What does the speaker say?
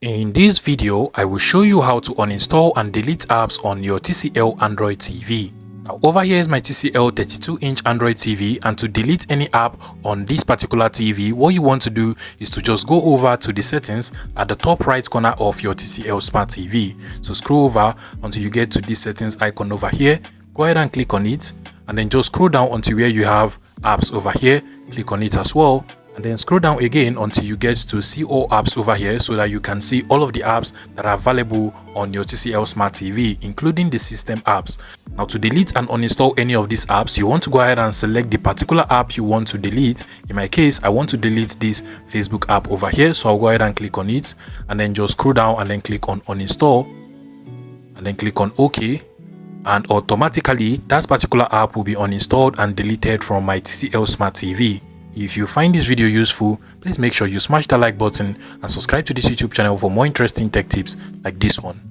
In this video, I will show you how to uninstall and delete apps on your TCL Android TV. Now over here is my TCL 32-inch Android TV, and to delete any app on this particular TV, what you want to do is to just go over to the settings at the top right corner of your TCL Smart TV. So scroll over until you get to this settings icon over here. Go ahead and click on it, and then just scroll down until where you have apps over here. Click on it as well. And then scroll down again until you get to see all apps over here, so that you can see all of the apps that are available on your TCL Smart TV, including the system apps. Now to delete and uninstall any of these apps, you want to go ahead and select the particular app you want to delete. In my case, I want to delete this Facebook app over here, so I'll go ahead and click on it, and then just scroll down and then click on uninstall, and then click on OK. And automatically that particular app will be uninstalled and deleted from my TCL Smart TV. If you find this video useful, please make sure you smash the like button and subscribe to this YouTube channel for more interesting tech tips like this one.